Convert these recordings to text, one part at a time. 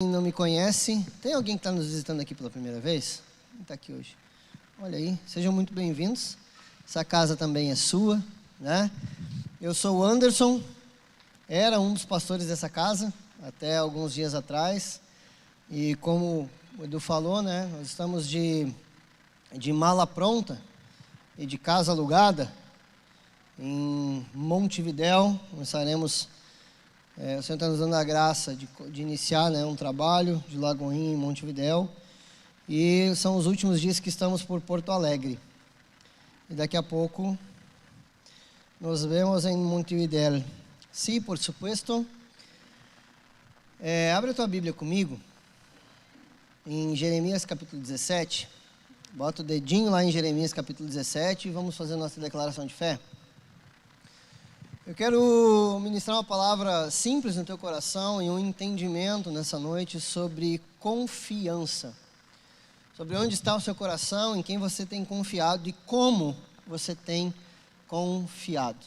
Quem não me conhece, tem alguém que está nos visitando aqui pela primeira vez? Quem está aqui hoje? Olha aí, sejam muito bem-vindos. Essa casa também é sua, né? Eu sou o Anderson, era um dos pastores dessa casa até alguns dias atrás. E como o Edu falou, né? Nós estamos de mala pronta e de casa alugada em Montevidéu. Começaremos. O Senhor está nos dando a graça de iniciar, né, um trabalho de Lagoinha em Montevidéu. E são os últimos dias que estamos por Porto Alegre. E daqui a pouco nos vemos em Montevidéu. Sim, por supuesto. Abre a tua Bíblia comigo em Jeremias capítulo 17. Bota o dedinho lá em Jeremias capítulo 17 e vamos fazer nossa declaração de fé. Eu quero ministrar uma palavra simples no teu coração e um entendimento nessa noite sobre confiança. Sobre onde está o seu coração, em quem você tem confiado e como você tem confiado.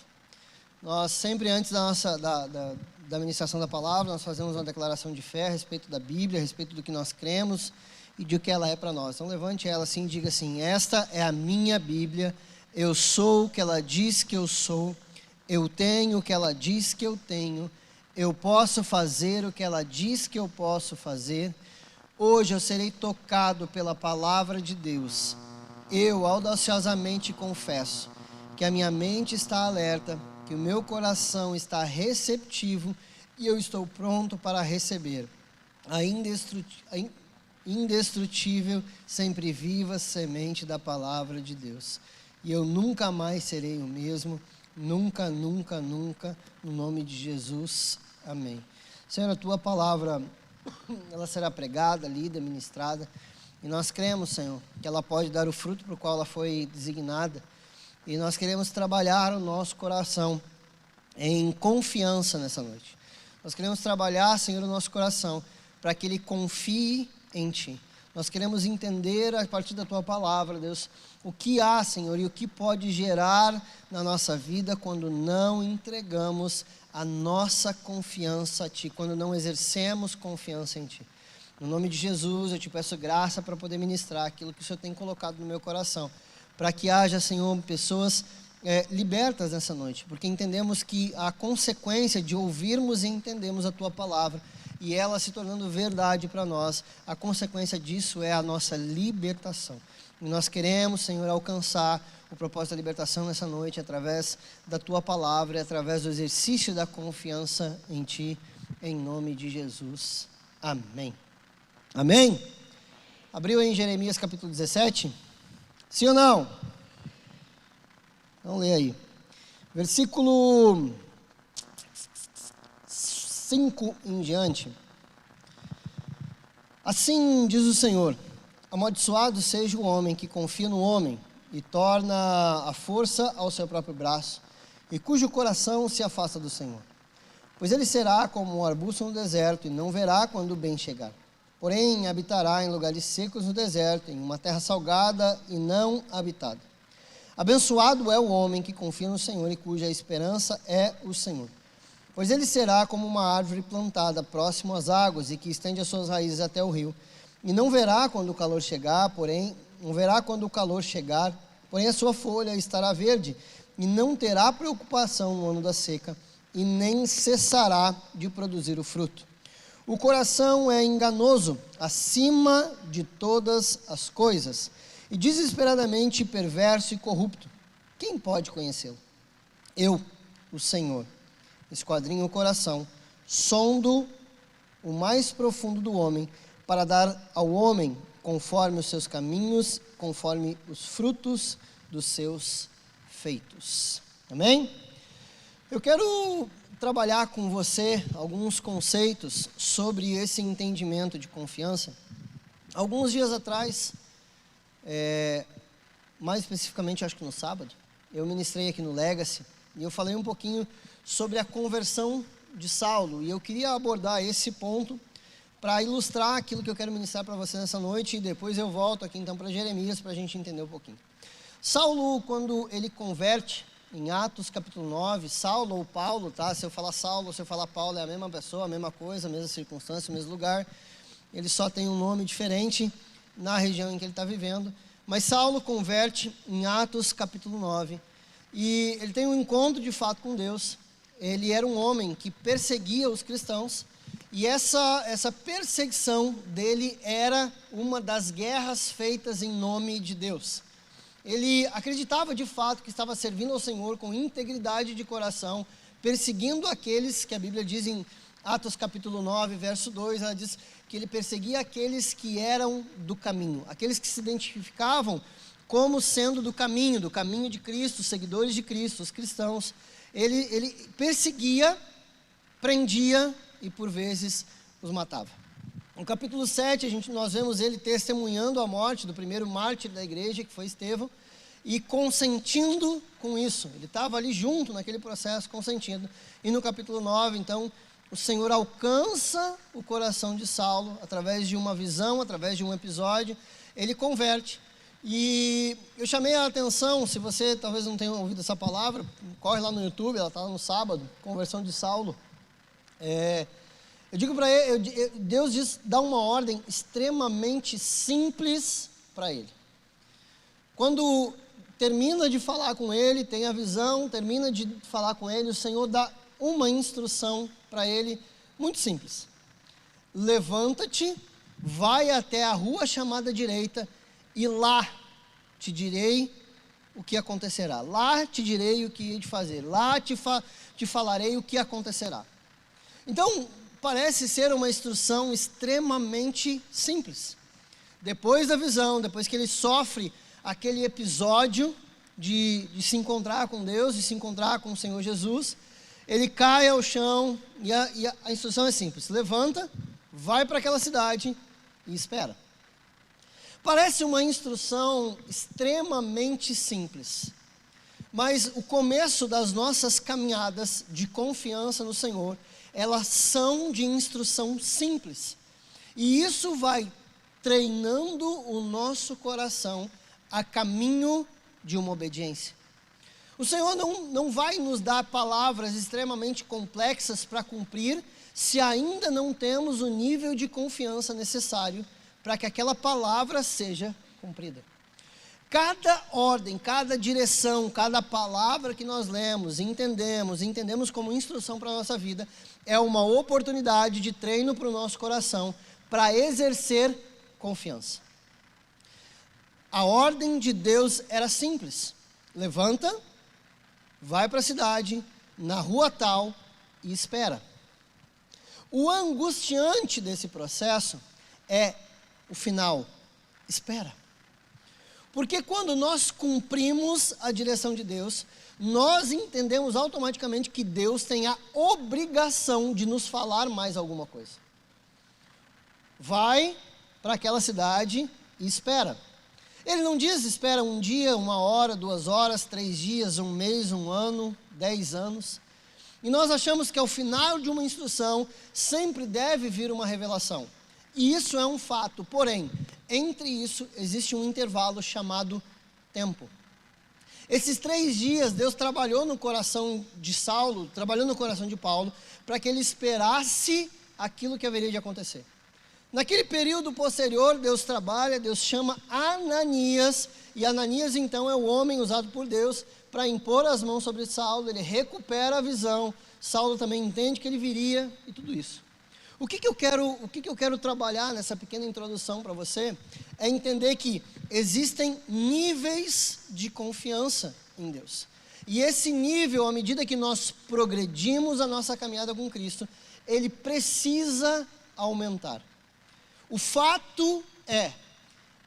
Nós sempre antes da ministração da palavra, nós fazemos uma declaração de fé a respeito da Bíblia, a respeito do que nós cremos e de o que ela é para nós. Então levante ela assim e diga assim: esta é a minha Bíblia, eu sou o que ela diz que eu sou. Eu tenho o que ela diz que eu tenho, eu posso fazer o que ela diz que eu posso fazer. Hoje eu serei tocado pela palavra de Deus. Eu audaciosamente confesso que a minha mente está alerta, que o meu coração está receptivo e eu estou pronto para receber a indestrutível, sempre viva semente da palavra de Deus. E eu nunca mais serei o mesmo. Nunca, nunca, nunca, no nome de Jesus, amém. Senhor, a tua palavra, ela será pregada, lida, ministrada, e nós cremos, Senhor, que ela pode dar o fruto para o qual ela foi designada, e nós queremos trabalhar o nosso coração em confiança nessa noite. Nós queremos trabalhar, Senhor, o nosso coração, para que ele confie em Ti. Nós queremos entender a partir da Tua palavra, Deus, o que há, Senhor, e o que pode gerar na nossa vida quando não entregamos a nossa confiança a Ti, quando não exercemos confiança em Ti. No nome de Jesus, eu Te peço graça para poder ministrar aquilo que o Senhor tem colocado no meu coração, para que haja, Senhor, pessoas libertas nessa noite, porque entendemos que a consequência de ouvirmos e entendermos a Tua palavra, e ela se tornando verdade para nós, a consequência disso é a nossa libertação. E nós queremos, Senhor, alcançar o propósito da libertação nessa noite através da Tua palavra e através do exercício da confiança em Ti, em nome de Jesus. Amém. Amém? Abriu em Jeremias capítulo 17? Sim ou não? Vamos ler aí. Versículo 5 em diante. Assim diz o Senhor: amaldiçoado seja o homem que confia no homem e torna a força ao seu próprio braço, e cujo coração se afasta do Senhor. Pois ele será como um arbusto no deserto, e não verá quando o bem chegar. Porém, habitará em lugares secos no deserto, em uma terra salgada e não habitada. Abençoado é o homem que confia no Senhor e cuja esperança é o Senhor. Pois ele será como uma árvore plantada próximo às águas e que estende as suas raízes até o rio. E não verá quando o calor chegar, porém a sua folha estará verde, e não terá preocupação no ano da seca, e nem cessará de produzir o fruto. O coração é enganoso acima de todas as coisas, e desesperadamente perverso e corrupto. Quem pode conhecê-lo? Eu, o Senhor, esquadrinho o coração, sondo o mais profundo do homem, para dar ao homem conforme os seus caminhos, conforme os frutos dos seus feitos. Amém? Eu quero trabalhar com você alguns conceitos sobre esse entendimento de confiança. Alguns dias atrás, mais especificamente acho que no sábado, eu ministrei aqui no Legacy, e eu falei um pouquinho sobre a conversão de Saulo, e eu queria abordar esse ponto para ilustrar aquilo que eu quero ministrar para você nessa noite, e depois eu volto aqui então para Jeremias para a gente entender um pouquinho. Saulo, quando ele converte, em Atos capítulo 9, Saulo ou Paulo, tá? Se eu falar Saulo ou se eu falar Paulo é a mesma pessoa, a mesma coisa, a mesma circunstância, o mesmo lugar. ele só tem um nome diferente na região em que ele está vivendo. Mas Saulo converte em Atos capítulo 9, e ele tem um encontro de fato com Deus. Ele era um homem que perseguia os cristãos, e essa perseguição dele era uma das guerras feitas em nome de Deus. Ele acreditava de fato que estava servindo ao Senhor com integridade de coração, perseguindo aqueles que a Bíblia diz em Atos capítulo 9, verso 2, ela diz que ele perseguia aqueles que eram do caminho, aqueles que se identificavam como sendo do caminho de Cristo, seguidores de Cristo, os cristãos. Ele perseguia, prendia e por vezes os matava. No capítulo 7, nós vemos ele testemunhando a morte do primeiro mártir da igreja, que foi Estevão, e consentindo com isso. Ele estava ali junto naquele processo, consentindo. E no capítulo 9, então, o Senhor alcança o coração de Saulo, através de uma visão, através de um episódio, ele converte. E eu chamei a atenção, se você talvez não tenha ouvido essa palavra, corre lá no YouTube, ela está no sábado, conversão de Saulo. Eu digo para ele, Deus dá uma ordem extremamente simples para ele. Quando termina de falar com ele, tem a visão, termina de falar com ele, o Senhor dá uma instrução para ele, muito simples. Levanta-te, vai até a rua chamada direita, e lá te direi o que acontecerá. Lá te direi o que hei de fazer. Lá te falarei o que acontecerá. Então, parece ser uma instrução extremamente simples. Depois da visão, depois que ele sofre aquele episódio de se encontrar com Deus, de se encontrar com o Senhor Jesus, ele cai ao chão e a instrução é simples. Levanta, vai para aquela cidade e espera. Parece uma instrução extremamente simples, mas o começo das nossas caminhadas de confiança no Senhor, elas são de instrução simples. E isso vai treinando o nosso coração a caminho de uma obediência. O Senhor não vai nos dar palavras extremamente complexas para cumprir, se ainda não temos o nível de confiança necessário para que aquela palavra seja cumprida. Cada ordem, cada direção, cada palavra que nós lemos e entendemos como instrução para a nossa vida, é uma oportunidade de treino para o nosso coração, para exercer confiança. A ordem de Deus era simples. Levanta, vai para a cidade, na rua tal, e espera. O angustiante desse processo é o final. Espera. Porque quando nós cumprimos a direção de Deus, nós entendemos automaticamente que Deus tem a obrigação de nos falar mais alguma coisa. Vai para aquela cidade e espera. Ele não diz espera um dia, 1 hora, 2 horas, 3 dias, 1 mês, 1 ano, 10 anos. E nós achamos que ao final de uma instrução sempre deve vir uma revelação. E isso é um fato, porém, entre isso existe um intervalo chamado tempo. Esses 3 dias Deus trabalhou no coração de Saulo, trabalhou no coração de Paulo, para que ele esperasse aquilo que haveria de acontecer. Naquele período posterior, Deus trabalha, Deus chama Ananias, e Ananias então é o homem usado por Deus para impor as mãos sobre Saulo. Ele recupera a visão, Saulo também entende que ele viria, e tudo isso. O que eu quero trabalhar nessa pequena introdução para você, é entender que existem níveis de confiança em Deus. E esse nível, à medida que nós progredimos a nossa caminhada com Cristo, ele precisa aumentar. O fato é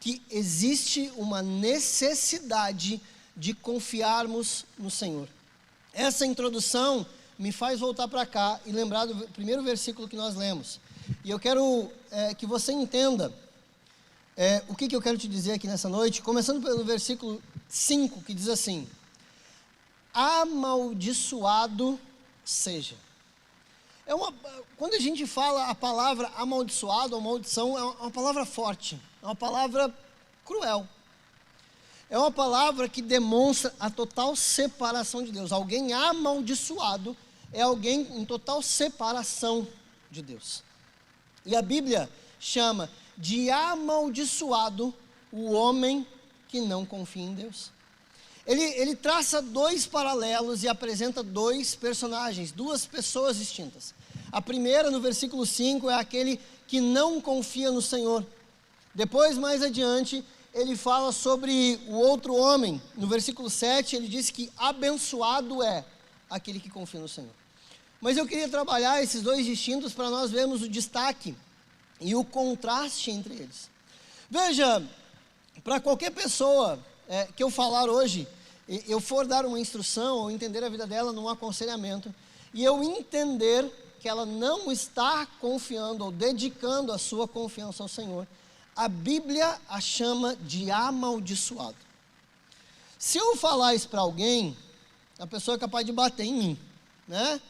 que existe uma necessidade de confiarmos no Senhor. Essa introdução me faz voltar para cá e lembrar do primeiro versículo que nós lemos. E eu quero que você entenda o que eu quero te dizer aqui nessa noite, começando pelo versículo 5, que diz assim: amaldiçoado seja. Quando a gente fala a palavra amaldiçoado ou maldição, é uma palavra forte, é uma palavra cruel. É uma palavra que demonstra a total separação de Deus. Alguém amaldiçoado é alguém em total separação de Deus. E a Bíblia, chama de amaldiçoado o homem que não confia em Deus. Ele traça dois paralelos e apresenta dois personagens, duas pessoas distintas. A primeira, no versículo 5, é aquele que não confia no Senhor. Depois, mais adiante, ele fala sobre o outro homem. No versículo 7, ele diz que abençoado é aquele que confia no Senhor. Mas eu queria trabalhar esses dois distintos para nós vermos o destaque e o contraste entre eles. Veja, para qualquer pessoa que eu falar hoje, eu for dar uma instrução ou entender a vida dela num aconselhamento, e eu entender que ela não está confiando ou dedicando a sua confiança ao Senhor, a Bíblia a chama de amaldiçoado. Se eu falar isso para alguém, a pessoa é capaz de bater em mim, né?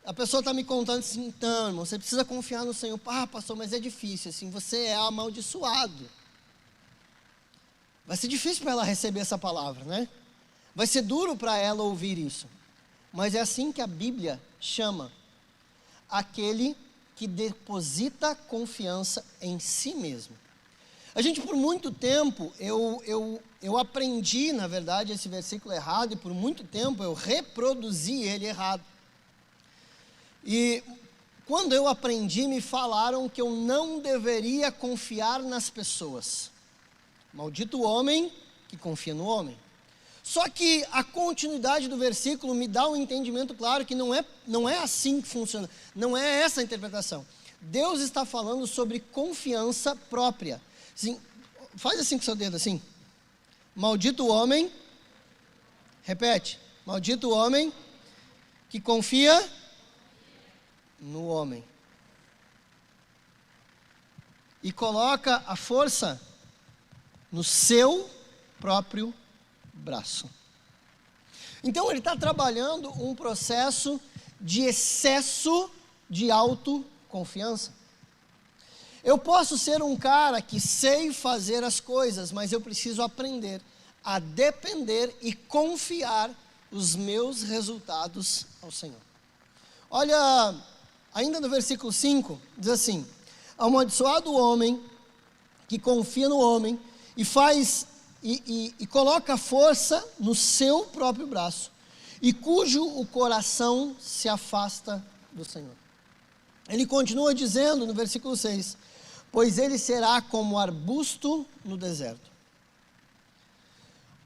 A pessoa está me contando assim, então, irmão, você precisa confiar no Senhor. Pastor, mas é difícil, assim, você é amaldiçoado. Vai ser difícil para ela receber essa palavra, né? Vai ser duro para ela ouvir isso. Mas é assim que a Bíblia chama aquele que deposita confiança em si mesmo. A gente, por muito tempo, eu aprendi, na verdade, esse versículo errado, e por muito tempo eu reproduzi ele errado. E quando eu aprendi, me falaram que eu não deveria confiar nas pessoas. Maldito o homem que confia no homem. Só que a continuidade do versículo me dá um entendimento claro que não é assim que funciona. Não é essa a interpretação. Deus está falando sobre confiança própria. Assim, faz assim com o seu dedo, assim. Maldito o homem, repete, maldito o homem que confia no homem. E coloca a força no seu próprio braço. Então ele está trabalhando um processo de excesso de autoconfiança. Eu posso ser um cara que sei fazer as coisas, mas eu preciso aprender a depender e confiar os meus resultados ao Senhor. Olha, ainda no versículo 5, diz assim: amaldiçoado o homem que confia no homem e faz e coloca força no seu próprio braço, e cujo o coração se afasta do Senhor. Ele continua dizendo no versículo 6, pois ele será como arbusto no deserto.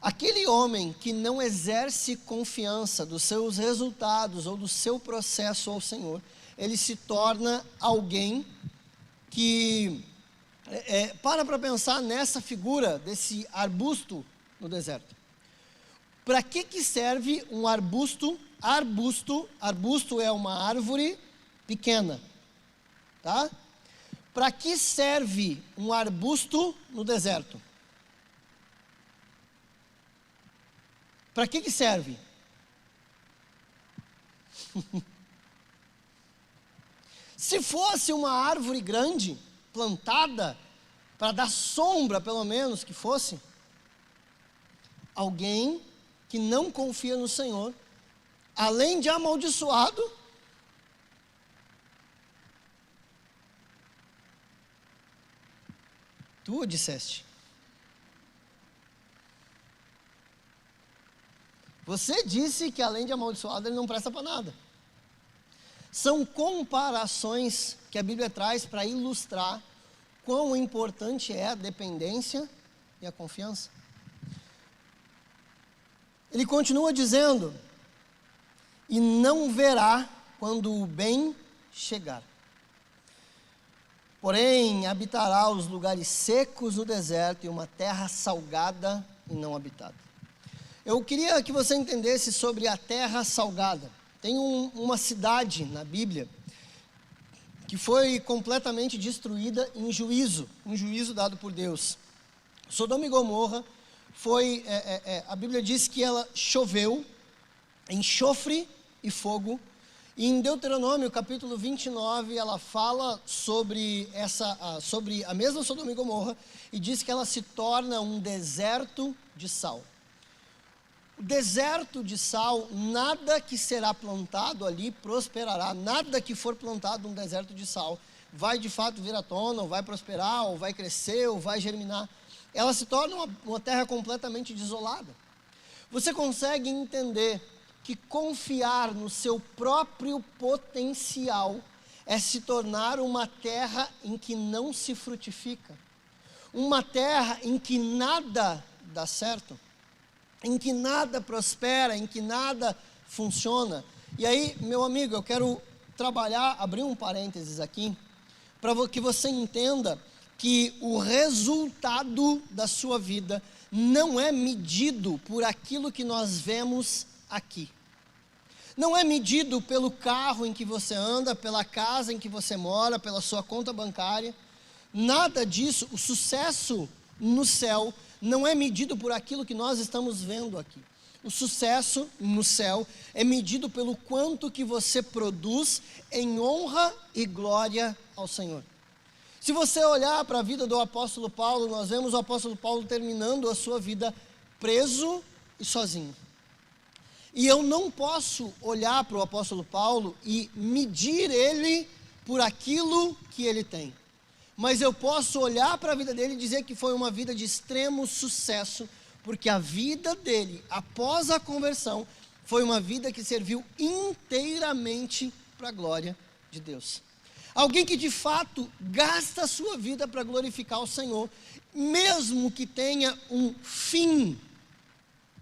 Aquele homem que não exerce confiança dos seus resultados ou do seu processo ao Senhor, ele se torna alguém que para pensar nessa figura desse arbusto no deserto. Para que serve um arbusto? Arbusto é uma árvore pequena, tá? Para que serve um arbusto no deserto? Para que serve? Se fosse uma árvore grande, plantada, para dar sombra, pelo menos que fosse, alguém que não confia no Senhor, além de amaldiçoado, tu disseste. Você disse que além de amaldiçoado ele não presta para nada. São comparações que a Bíblia traz para ilustrar quão importante é a dependência e a confiança. Ele continua dizendo, e não verá quando o bem chegar. Porém, habitará os lugares secos do deserto e uma terra salgada e não habitada. Eu queria que você entendesse sobre a terra salgada. Tem uma cidade na Bíblia que foi completamente destruída em juízo, um juízo dado por Deus. Sodoma e Gomorra foi, a Bíblia diz que ela choveu enxofre e fogo. E em Deuteronômio, capítulo 29, ela fala sobre a mesma Sodoma e Gomorra e diz que ela se torna um deserto de sal. O deserto de sal, nada que será plantado ali prosperará, nada que for plantado num deserto de sal vai de fato vir à tona, ou vai prosperar, ou vai crescer, ou vai germinar. Ela se torna uma terra completamente desolada. Você consegue entender que confiar no seu próprio potencial é se tornar uma terra em que não se frutifica, uma terra em que nada dá certo, em que nada prospera, em que nada funciona. E aí, meu amigo, eu quero abrir um parênteses aqui, para que você entenda que o resultado da sua vida não é medido por aquilo que nós vemos aqui. Não é medido pelo carro em que você anda, pela casa em que você mora, pela sua conta bancária. Nada disso. O sucesso no céu não é medido por aquilo que nós estamos vendo aqui. O sucesso no céu é medido pelo quanto que você produz em honra e glória ao Senhor. Se você olhar para a vida do apóstolo Paulo, nós vemos o apóstolo Paulo terminando a sua vida preso e sozinho. E eu não posso olhar para o apóstolo Paulo e medir ele por aquilo que ele tem. Mas eu posso olhar para a vida dele e dizer que foi uma vida de extremo sucesso, porque a vida dele, após a conversão, foi uma vida que serviu inteiramente para a glória de Deus. Alguém que de fato gasta a sua vida para glorificar o Senhor, mesmo que tenha um fim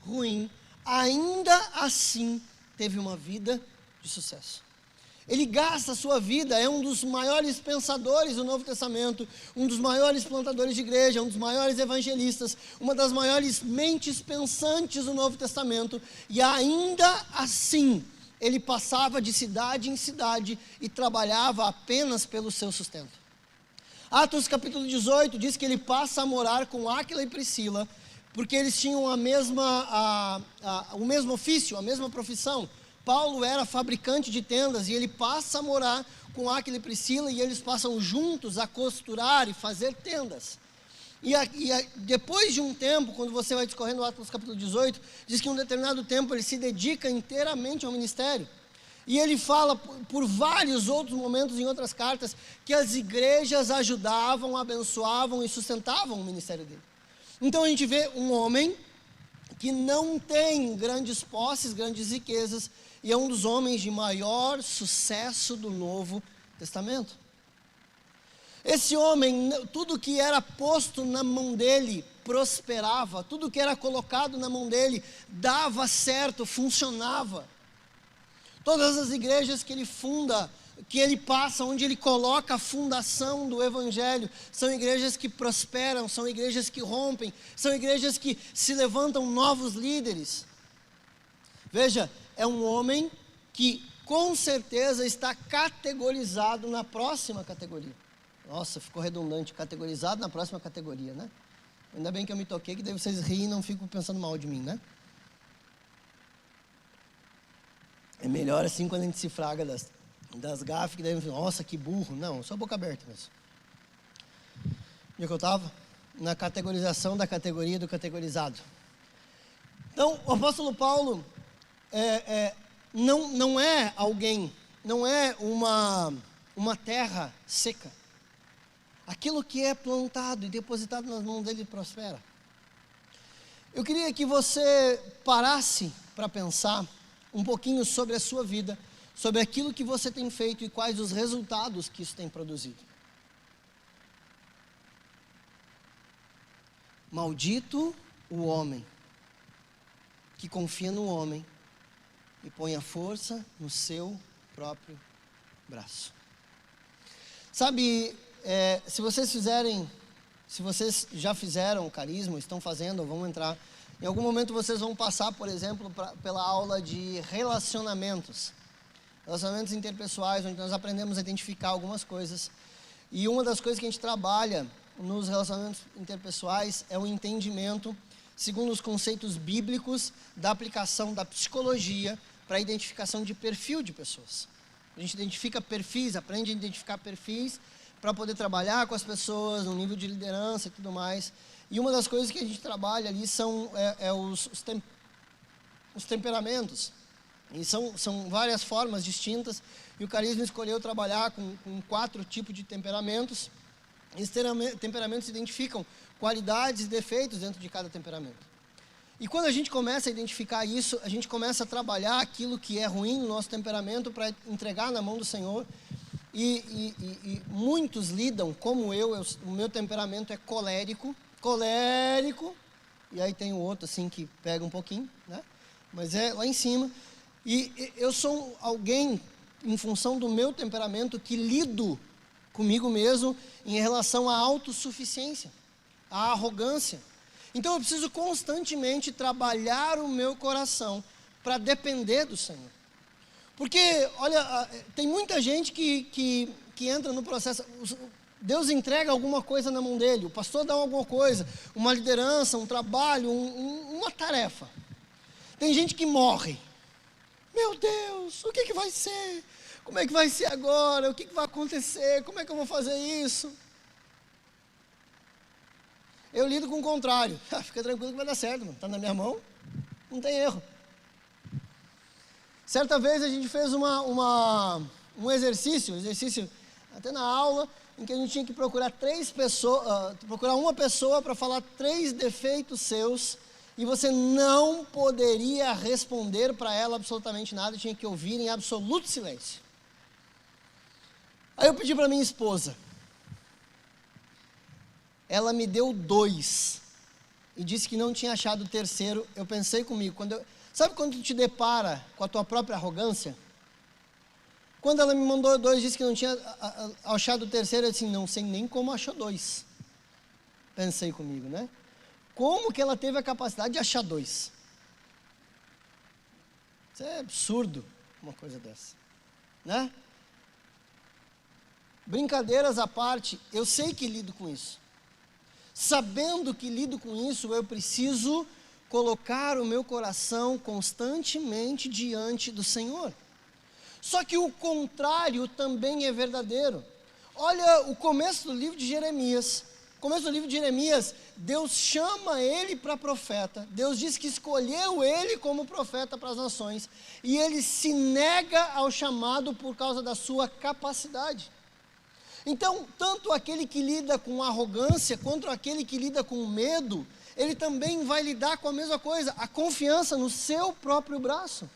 ruim, ainda assim teve uma vida de sucesso. Ele gasta a sua vida, é um dos maiores pensadores do Novo Testamento, um dos maiores plantadores de igreja, um dos maiores evangelistas, uma das maiores mentes pensantes do Novo Testamento, e ainda assim, ele passava de cidade em cidade e trabalhava apenas pelo seu sustento. Atos capítulo 18 diz que ele passa a morar com Áquila e Priscila, porque eles tinham o mesmo ofício, a mesma profissão. Paulo era fabricante de tendas e ele passa a morar com Áquila e Priscila e eles passam juntos a costurar e fazer tendas. Depois de um tempo, quando você vai discorrendo o Atos capítulo 18, diz que em um determinado tempo ele se dedica inteiramente ao ministério. E ele fala por vários outros momentos em outras cartas que as igrejas ajudavam, abençoavam e sustentavam o ministério dele. Então a gente vê um homem que não tem grandes posses, grandes riquezas, e é um dos homens de maior sucesso do Novo Testamento. Esse homem, tudo que era posto na mão dele prosperava, tudo que era colocado na mão dele dava certo, funcionava. Todas as igrejas que ele funda, que ele passa, onde ele coloca a fundação do Evangelho, são igrejas que prosperam, são igrejas que rompem, são igrejas que se levantam novos líderes. Veja, é um homem que com certeza está categorizado na próxima categoria. Nossa, ficou redundante, categorizado na próxima categoria, né? Ainda bem que eu me toquei, que daí vocês riem e não ficam pensando mal de mim, né? É melhor assim quando a gente se fraga das gafes, que daí eu falo, nossa, que burro. Não, só boca aberta mesmo. Onde é que eu estava? Na categorização da categoria do categorizado. Então, o apóstolo Paulo não é alguém, não é uma terra seca. Aquilo que é plantado e depositado nas mãos dele prospera. Eu queria que você parasse para pensar um pouquinho sobre a sua vida, sobre aquilo que você tem feito e quais os resultados que isso tem produzido. Maldito o homem que confia no homem e põe a força no seu próprio braço. Sabe, se vocês já fizeram carisma, estão fazendo ou vão entrar, em algum momento vocês vão passar, por exemplo, pela aula de relacionamentos interpessoais, onde nós aprendemos a identificar algumas coisas. E uma das coisas que a gente trabalha nos relacionamentos interpessoais é o entendimento, segundo os conceitos bíblicos, da aplicação da psicologia para a identificação de perfil de pessoas. A gente identifica perfis, aprende a identificar perfis para poder trabalhar com as pessoas no nível de liderança e tudo mais. E uma das coisas que a gente trabalha ali são os temperamentos. E são várias formas distintas e o carisma escolheu trabalhar com 4 tipos de temperamentos. Esses temperamentos identificam qualidades e defeitos dentro de cada temperamento. E quando a gente começa a identificar isso, a gente começa a trabalhar aquilo que é ruim no nosso temperamento para entregar na mão do Senhor. E muitos lidam, como o meu temperamento é colérico, e aí tem o outro assim que pega um pouquinho, né? Mas é lá em cima. E eu sou alguém, em função do meu temperamento, que lido comigo mesmo em relação à autossuficiência, à arrogância. Então eu preciso constantemente trabalhar o meu coração para depender do Senhor. Porque, olha, tem muita gente que entra no processo, Deus entrega alguma coisa na mão dele, o pastor dá alguma coisa, uma liderança, um trabalho, uma tarefa. Tem gente que morre. Meu Deus, o que vai ser? Como é que vai ser agora? O que vai acontecer? Como é que eu vou fazer isso? Eu lido com o contrário. Fica tranquilo que vai dar certo, mano. Está na minha mão, não tem erro. Certa vez a gente fez um exercício até na aula, em que a gente tinha que procurar uma pessoa para falar 3 defeitos seus, e você não poderia responder para ela absolutamente nada, tinha que ouvir em absoluto silêncio. Aí eu pedi para minha esposa. Ela me deu 2 e disse que não tinha achado o 3º. Eu pensei comigo, sabe quando tu te depara com a tua própria arrogância? Quando ela me mandou 2, disse que não tinha achado o 3º, eu disse, não sei nem como achou 2. Pensei comigo, né? Como que ela teve a capacidade de achar 2? Isso é absurdo, uma coisa dessa, né? Brincadeiras à parte, eu sei que lido com isso. Sabendo que lido com isso, eu preciso colocar o meu coração constantemente diante do Senhor. Só que o contrário também é verdadeiro. Olha o começo do livro de Jeremias. No começo do livro de Jeremias, Deus chama ele para profeta. Deus diz que escolheu ele como profeta para as nações. E ele se nega ao chamado por causa da sua capacidade. Então, tanto aquele que lida com arrogância, quanto aquele que lida com medo, ele também vai lidar com a mesma coisa, a confiança no seu próprio braço.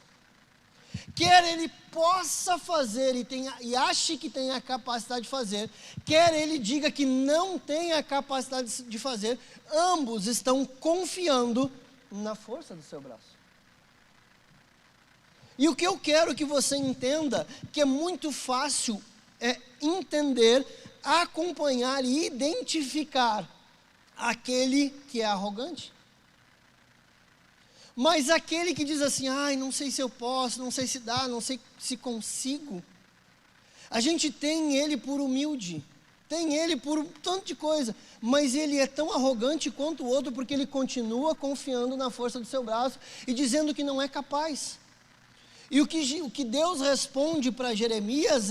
Quer ele possa fazer e ache que tem a capacidade de fazer, quer ele diga que não tem a capacidade de fazer, ambos estão confiando na força do seu braço. E o que eu quero que você entenda, que é muito fácil entender, acompanhar e identificar aquele que é arrogante. Mas aquele que diz assim, não sei se eu posso, não sei se dá, não sei se consigo. A gente tem ele por humilde, tem ele por um tanto de coisa, mas ele é tão arrogante quanto o outro, porque ele continua confiando na força do seu braço e dizendo que não é capaz. E o que Deus responde para Jeremias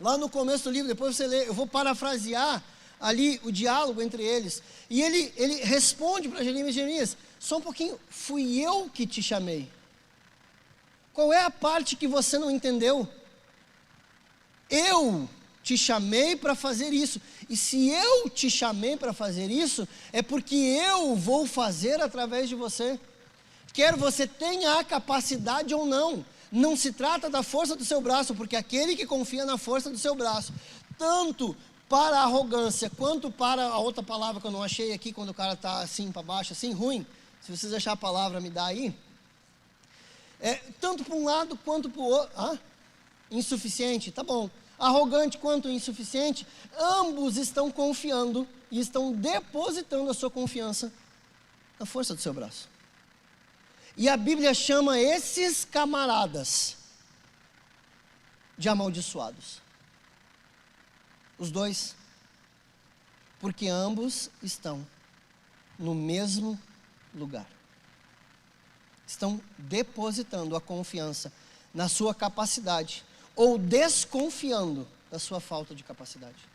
lá no começo do livro, depois você lê, eu vou parafrasear ali o diálogo entre eles, e ele responde para Jeremias, só um pouquinho, fui eu que te chamei. Qual é a parte que você não entendeu? Eu te chamei para fazer isso, e se eu te chamei para fazer isso, é porque eu vou fazer através de você. Quer você tenha a capacidade ou não, não se trata da força do seu braço, porque aquele que confia na força do seu braço, tanto para a arrogância, quanto para a outra palavra que eu não achei aqui, quando o cara está assim para baixo, assim, ruim, se vocês acharem a palavra, me dá aí, tanto para um lado quanto para o outro, insuficiente, tá bom, arrogante quanto insuficiente, ambos estão confiando e estão depositando a sua confiança na força do seu braço. E a Bíblia chama esses camaradas de amaldiçoados. Os dois. Porque ambos estão no mesmo lugar. Estão depositando a confiança na sua capacidade ou desconfiando da sua falta de capacidade.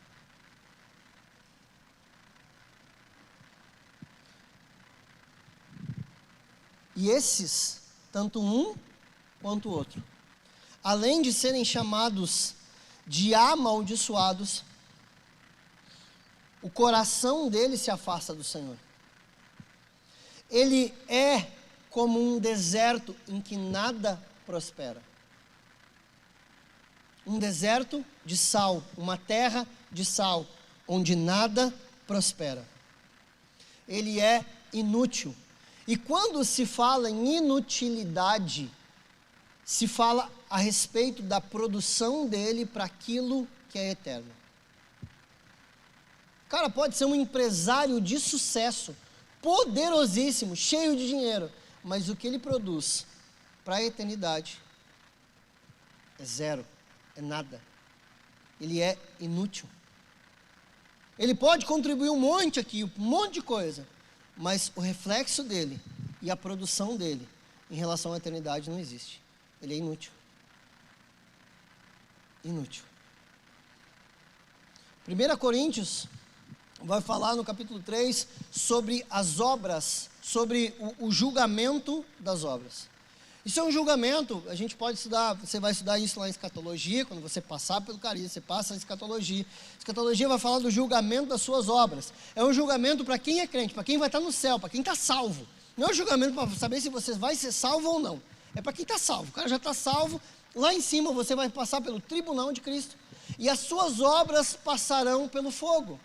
E esses, tanto um quanto o outro, além de serem chamados de amaldiçoados, o coração dele se afasta do Senhor. Ele é como um deserto em que nada prospera. Um deserto de sal, uma terra de sal, onde nada prospera. Ele é inútil. E quando se fala em inutilidade, se fala a respeito da produção dele para aquilo que é eterno. O cara pode ser um empresário de sucesso, poderosíssimo, cheio de dinheiro, mas o que ele produz para a eternidade é zero, é nada. Ele é inútil. Ele pode contribuir um monte aqui, um monte de coisa, mas o reflexo dele e a produção dele em relação à eternidade não existe. Ele é inútil. Inútil. 1 Coríntios vai falar no capítulo 3 sobre as obras, sobre o julgamento das obras. Isso é um julgamento, a gente pode estudar, você vai estudar isso lá em escatologia, quando você passar pelo carisma, você passa a escatologia. Escatologia vai falar do julgamento das suas obras. É um julgamento para quem é crente, para quem vai estar no céu, para quem está salvo. Não é um julgamento para saber se você vai ser salvo ou não. É para quem está salvo. O cara já está salvo, lá em cima você vai passar pelo tribunal de Cristo. E as suas obras passarão pelo fogo.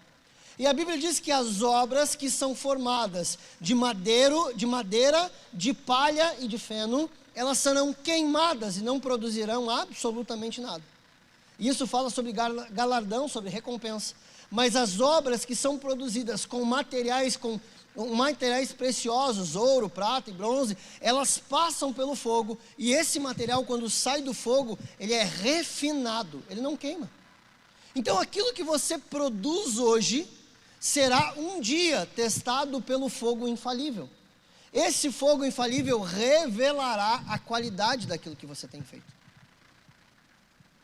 E a Bíblia diz que as obras que são formadas de madeira, de palha e de feno, elas serão queimadas e não produzirão absolutamente nada. Isso fala sobre galardão, sobre recompensa. Mas as obras que são produzidas com materiais preciosos, ouro, prata e bronze, elas passam pelo fogo. E esse material, quando sai do fogo, ele é refinado, ele não queima. Então aquilo que você produz hoje será um dia testado pelo fogo infalível. Esse fogo infalível revelará a qualidade daquilo que você tem feito.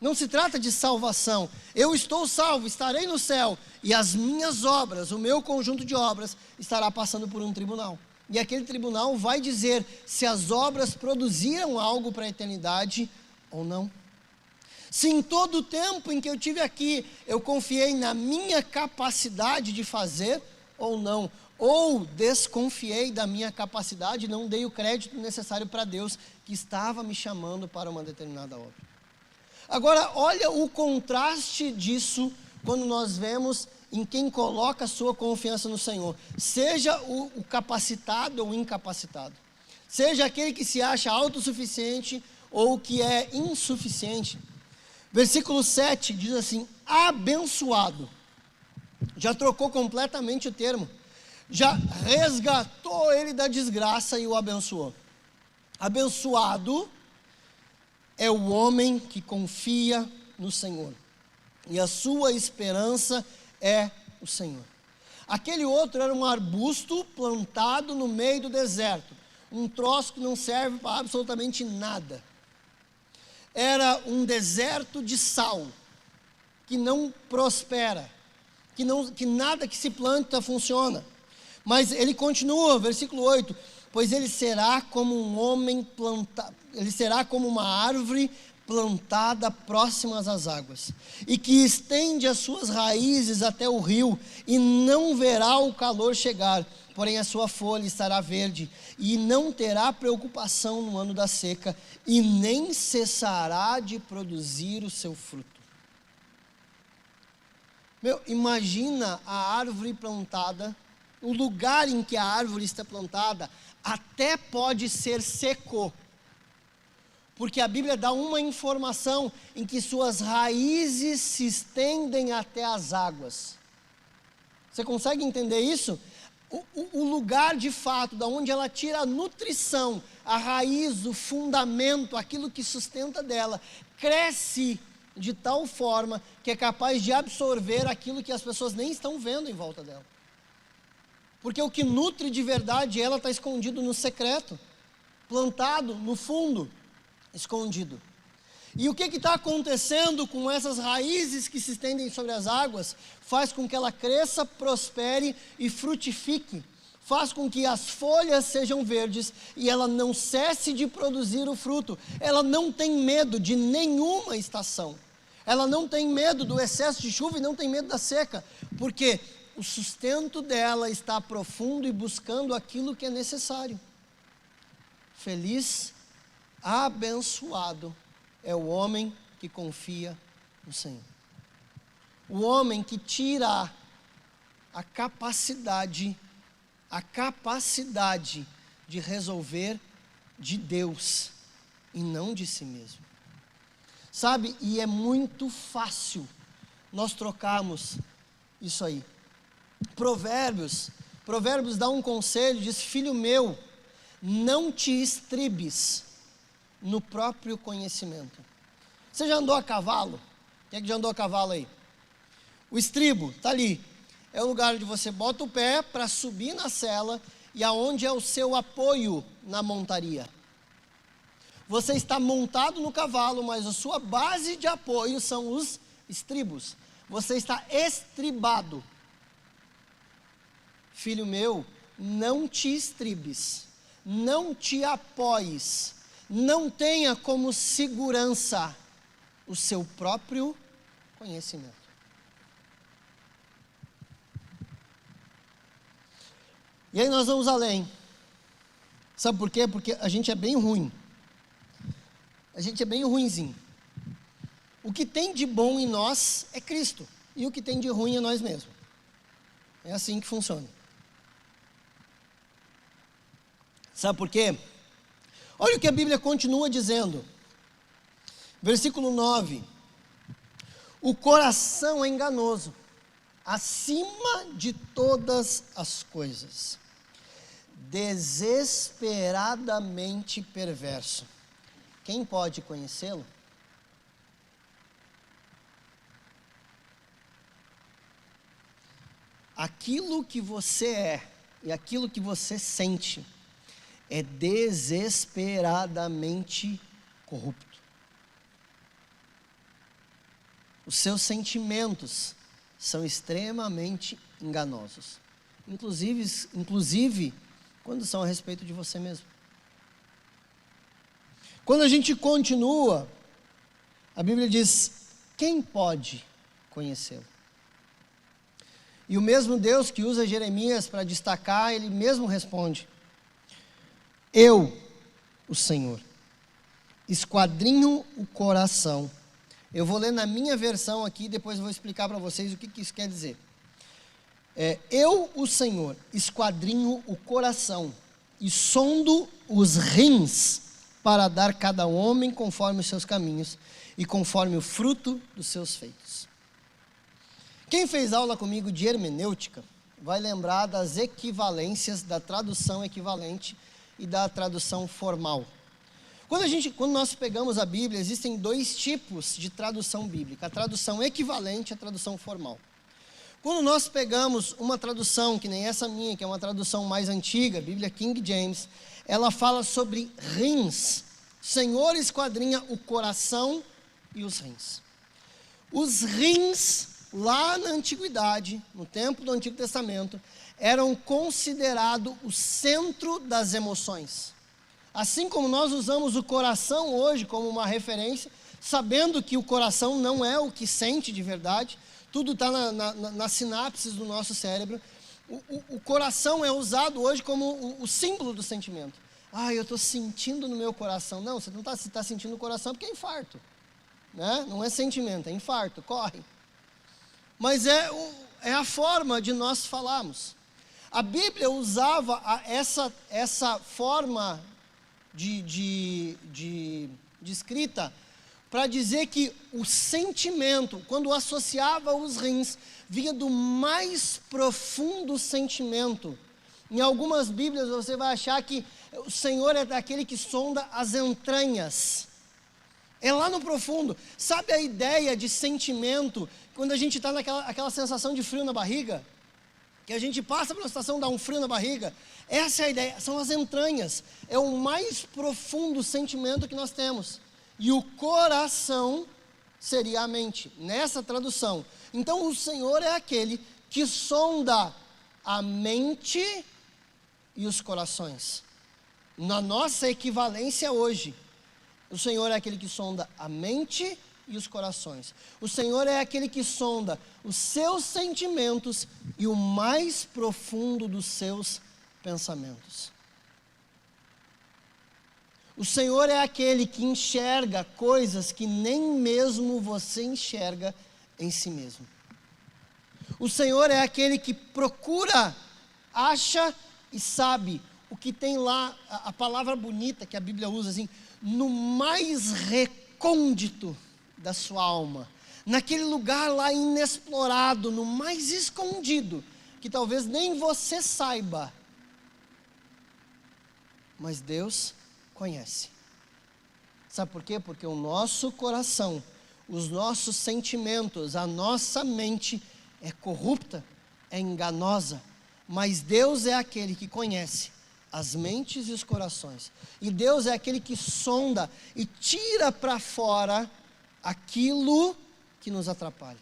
Não se trata de salvação. Eu estou salvo, estarei no céu, e as minhas obras, o meu conjunto de obras, estará passando por um tribunal. E aquele tribunal vai dizer se as obras produziram algo para a eternidade ou não. Se em todo o tempo em que eu tive aqui, eu confiei na minha capacidade de fazer ou não, ou desconfiei da minha capacidade e não dei o crédito necessário para Deus, que estava me chamando para uma determinada obra. Agora, olha o contraste disso, quando nós vemos em quem coloca a sua confiança no Senhor. Seja o capacitado ou incapacitado. Seja aquele que se acha autossuficiente ou que é insuficiente. Versículo 7 diz assim: abençoado. Já trocou completamente o termo. Já resgatou ele da desgraça e o abençoou. Abençoado é o homem que confia no Senhor, e a sua esperança é o Senhor. Aquele outro era um arbusto plantado no meio do deserto, um troço que não serve para absolutamente nada. Era um deserto de sal, que não prospera, que nada que se planta funciona. Mas ele continua, versículo 8, pois ele será como um homem plantado, ele será como uma árvore plantada próximas às águas, e que estende as suas raízes até o rio, e não verá o calor chegar, porém a sua folha estará verde, e não terá preocupação no ano da seca, e nem cessará de produzir o seu fruto. Imagina a árvore plantada, o lugar em que a árvore está plantada, até pode ser seco, porque a Bíblia dá uma informação em que suas raízes se estendem até as águas. Você consegue entender isso? O lugar de fato, da onde ela tira a nutrição, a raiz, o fundamento, aquilo que sustenta dela, cresce de tal forma que é capaz de absorver aquilo que as pessoas nem estão vendo em volta dela. Porque o que nutre de verdade ela está escondido no secreto, plantado no fundo, escondido. E o que está acontecendo com essas raízes que se estendem sobre as águas, faz com que ela cresça, prospere e frutifique. faz com que as folhas sejam verdes e ela não cesse de produzir o fruto. Ela não tem medo de nenhuma estação. Ela não tem medo do excesso de chuva e não tem medo da seca, porque o sustento dela está profundo e buscando aquilo que é necessário. Feliz, abençoado é o homem que confia no Senhor. O homem que tira a capacidade de resolver de Deus e não de si mesmo. Sabe, e é muito fácil nós trocarmos isso aí. Provérbios dá um conselho, diz: filho meu, não te estribes no próprio conhecimento. Você já andou a cavalo? Quem é que já andou a cavalo aí? O estribo está ali. É o lugar onde você bota o pé para subir na sela e aonde é o seu apoio na montaria. Você está montado no cavalo, mas a sua base de apoio são os estribos. Você está estribado. Filho meu, não te estribes, não te apoies, não tenha como segurança o seu próprio conhecimento. E aí nós vamos além. Sabe por quê? Porque a gente é bem ruim. A gente é bem ruinzinho. O que tem de bom em nós é Cristo. E o que tem de ruim é nós mesmos. É assim que funciona. Sabe por quê? Olha o que a Bíblia continua dizendo. Versículo 9. O coração é enganoso, acima de todas as coisas, desesperadamente perverso. Quem pode conhecê-lo? Aquilo que você é e aquilo que você sente é desesperadamente corrupto. Os seus sentimentos são extremamente enganosos, inclusive quando são a respeito de você mesmo. Quando a gente continua, a Bíblia diz: quem pode conhecê-lo? E o mesmo Deus que usa Jeremias para destacar, ele mesmo responde: eu, o Senhor, esquadrinho o coração. Eu vou ler na minha versão aqui, depois eu vou explicar para vocês o que isso quer dizer. Eu, o Senhor, esquadrinho o coração e sondo os rins para dar cada homem conforme os seus caminhos e conforme o fruto dos seus feitos. Quem fez aula comigo de hermenêutica vai lembrar das equivalências, da tradução equivalente e da tradução formal. Quando nós pegamos a Bíblia, existem dois tipos de tradução bíblica: a tradução equivalente e a tradução formal. Quando nós pegamos uma tradução, que nem essa minha, que é uma tradução mais antiga, a Bíblia King James, ela fala sobre rins. Senhor esquadrinha o coração e os rins. Os rins, lá na antiguidade, no tempo do Antigo Testamento, eram considerados o centro das emoções. Assim como nós usamos o coração hoje como uma referência, sabendo que o coração não é o que sente de verdade, tudo está nas sinapses do nosso cérebro. O coração é usado hoje como o símbolo do sentimento. Eu estou sentindo no meu coração. Não, você não está sentindo no coração porque é infarto, né? Não é sentimento, é infarto, corre. Mas é a forma de nós falarmos. A Bíblia usava essa forma de escrita para dizer que o sentimento, quando associava os rins, vinha do mais profundo sentimento. Em algumas Bíblias você vai achar que o Senhor é daquele que sonda as entranhas. É lá no profundo. Sabe a ideia de sentimento, quando a gente está naquela sensação de frio na barriga? Que a gente passa pela situação, dá um frio na barriga. Essa é a ideia, são as entranhas. É o mais profundo sentimento que nós temos. E o coração seria a mente, nessa tradução. Então o Senhor é aquele que sonda a mente e os corações. Na nossa equivalência hoje, o Senhor é aquele que sonda a mente e os corações. O Senhor é aquele que sonda os seus sentimentos e o mais profundo dos seus pensamentos. O Senhor é aquele que enxerga coisas que nem mesmo você enxerga em si mesmo. O Senhor é aquele que procura, acha e sabe o que tem lá, a palavra bonita que a Bíblia usa assim, no mais recôndito da sua alma, naquele lugar lá inexplorado, no mais escondido, que talvez nem você saiba, mas Deus conhece. Sabe por quê? Porque o nosso coração, os nossos sentimentos, a nossa mente é corrupta, é enganosa, mas Deus é aquele que conhece as mentes e os corações, e Deus é aquele que sonda e tira para fora aquilo que nos atrapalha.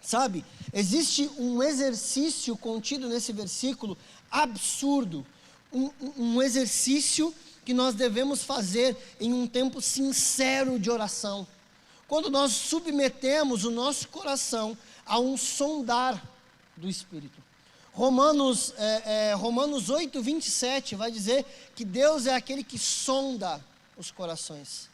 Sabe, existe um exercício contido nesse versículo absurdo, um exercício que nós devemos fazer em um tempo sincero de oração, quando nós submetemos o nosso coração a um sondar do Espírito. Romanos 8, 27 vai dizer que Deus é aquele que sonda os corações.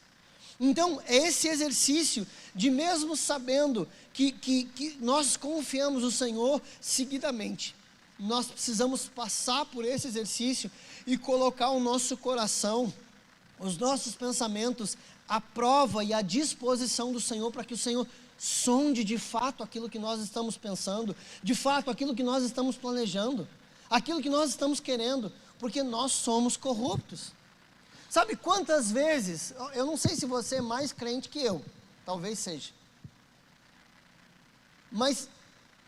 Então, é esse exercício de mesmo sabendo que nós confiamos no Senhor seguidamente, nós precisamos passar por esse exercício e colocar o nosso coração, os nossos pensamentos à prova e à disposição do Senhor, para que o Senhor sonde de fato aquilo que nós estamos pensando, de fato aquilo que nós estamos planejando, aquilo que nós estamos querendo, porque nós somos corruptos. Sabe quantas vezes, eu não sei se você é mais crente que eu, talvez seja, mas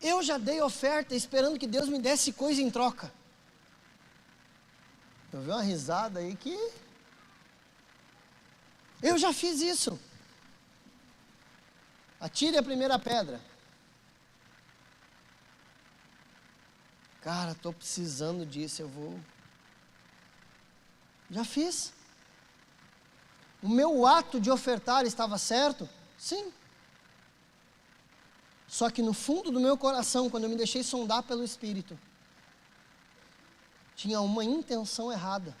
eu já dei oferta esperando que Deus me desse coisa em troca. Eu vi uma risada aí que... eu já fiz isso. Atire a primeira pedra. Cara, estou precisando disso, eu vou... Já fiz. O meu ato de ofertar estava certo? Sim. Só que no fundo do meu coração, quando eu me deixei sondar pelo Espírito, tinha uma intenção errada.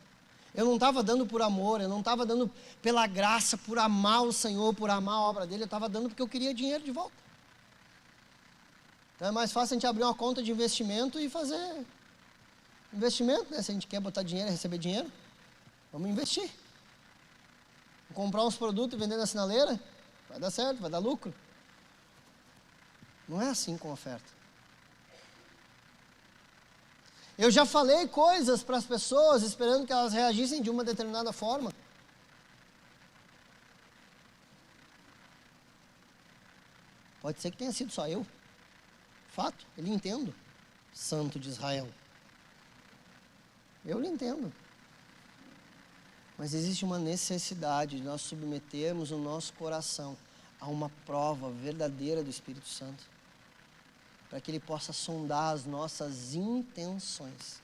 Eu não estava dando por amor, eu não estava dando pela graça, por amar o Senhor, por amar a obra dele, eu estava dando porque eu queria dinheiro de volta. Então é mais fácil a gente abrir uma conta de investimento e fazer investimento, né? Se a gente quer botar dinheiro e receber dinheiro, vamos investir. Comprar uns produtos e vender na sinaleira, vai dar certo, vai dar lucro. Não é assim com oferta. Eu já falei coisas para as pessoas esperando que elas reagissem de uma determinada forma. Pode ser que tenha sido só eu. Fato, eu lhe entendo, Santo de Israel. Eu lhe entendo. Mas existe uma necessidade de nós submetermos o nosso coração a uma prova verdadeira do Espírito Santo, para que Ele possa sondar as nossas intenções.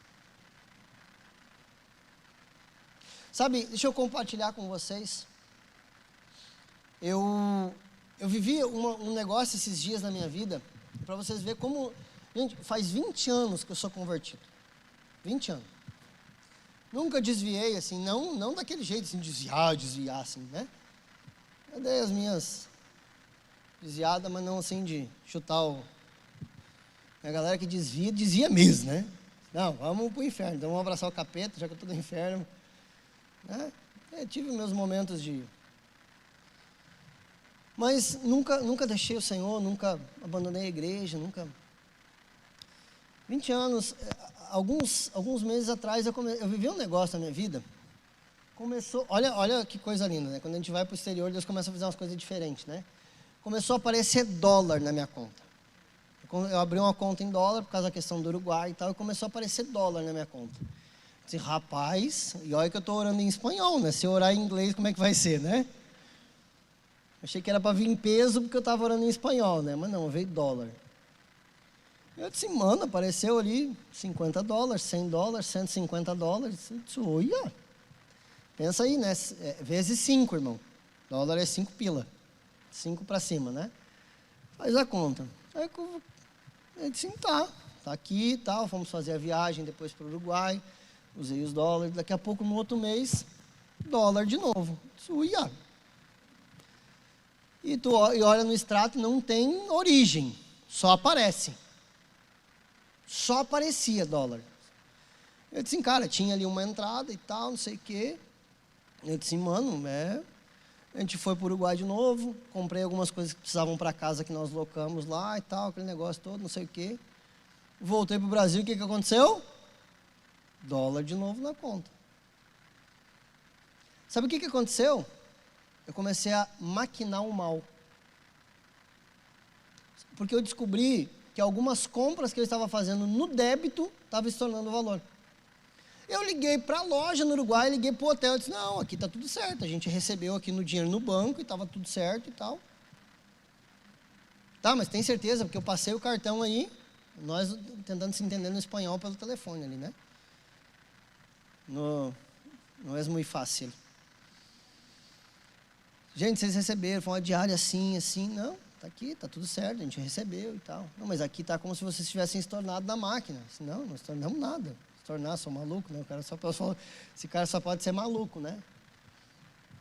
Sabe, deixa eu compartilhar com vocês. Eu vivi um negócio esses dias na minha vida, para vocês verem como... Gente, faz 20 anos que eu sou convertido. 20 anos. Nunca desviei, assim, não daquele jeito, assim, desviar, assim, né? Eu dei as minhas desviadas, mas não assim de chutar o... A galera que desvia mesmo, né? Não, vamos pro inferno, então vamos abraçar o capeta, já que eu estou no inferno. Né? Eu tive meus momentos de... Mas nunca deixei o Senhor, nunca abandonei a igreja, nunca... 20 anos, alguns meses atrás, eu vivi um negócio na minha vida. Começou, olha que coisa linda, né? Quando a gente vai para o exterior, Deus começa a fazer umas coisas diferentes, né? Começou a aparecer dólar na minha conta. Eu abri uma conta em dólar, por causa da questão do Uruguai e tal, e começou a aparecer dólar na minha conta. Disse, rapaz, e olha que eu estou orando em espanhol, né? Se eu orar em inglês, como é que vai ser, né? Achei que era para vir em peso, porque eu estava orando em espanhol, né? Mas não, veio dólar. Eu disse, mano, apareceu ali $50, $100, $150. Eu disse, olha, pensa aí, né? Vezes 5, irmão. Dólar é 5 pila. 5 para cima, né? Faz a conta. Aí eu disse, tá aqui e tal. Fomos fazer a viagem depois para o Uruguai. Usei os dólares. Daqui a pouco, no outro mês, dólar de novo. Eu disse, uia. E olha no extrato, não tem origem. Só aparece. Só aparecia dólar. Eu disse, cara, tinha ali uma entrada e tal, não sei o quê. Eu disse, mano, A gente foi para o Uruguai de novo, comprei algumas coisas que precisavam para casa que nós locamos lá e tal, aquele negócio todo, não sei o quê. Voltei para o Brasil, o que aconteceu? Dólar de novo na conta. Sabe o que aconteceu? Eu comecei a maquinar o mal. Porque eu descobri que algumas compras que eu estava fazendo no débito estavam se tornando valor. Eu liguei para a loja no Uruguai, liguei para o hotel, eu disse, não, aqui está tudo certo, a gente recebeu aqui no dinheiro no banco e estava tudo certo e tal. Tá, mas tem certeza, porque eu passei o cartão aí, nós tentando se entender no espanhol pelo telefone ali, né? Não é muito fácil. Gente, vocês receberam, foi uma diária assim, não, tá aqui, tá tudo certo, a gente recebeu e tal. Não, mas aqui tá como se vocês tivessem se tornado na máquina. Eu disse, não, nós tornamos nada. Se tornar, sou maluco, né? O cara esse cara só pode ser maluco, né?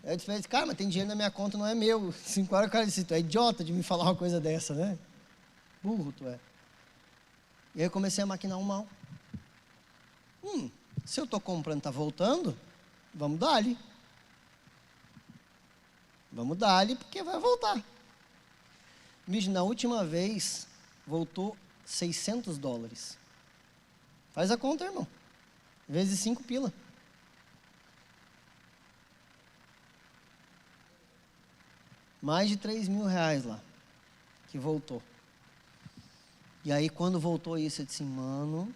Aí eu disse, cara, mas tem dinheiro na minha conta, não é meu. 5 horas o cara disse, tu é idiota de me falar uma coisa dessa, né? Burro tu é. E aí eu comecei a maquinar o mal. Se eu estou comprando, tá voltando, vamos dar-lhe. Vamos dar-lhe, porque vai voltar. Bicho, na última vez, voltou $600. Faz a conta, irmão. Vezes 5 pila. Mais de R$3.000 lá, que voltou. E aí, quando voltou isso, eu disse, mano,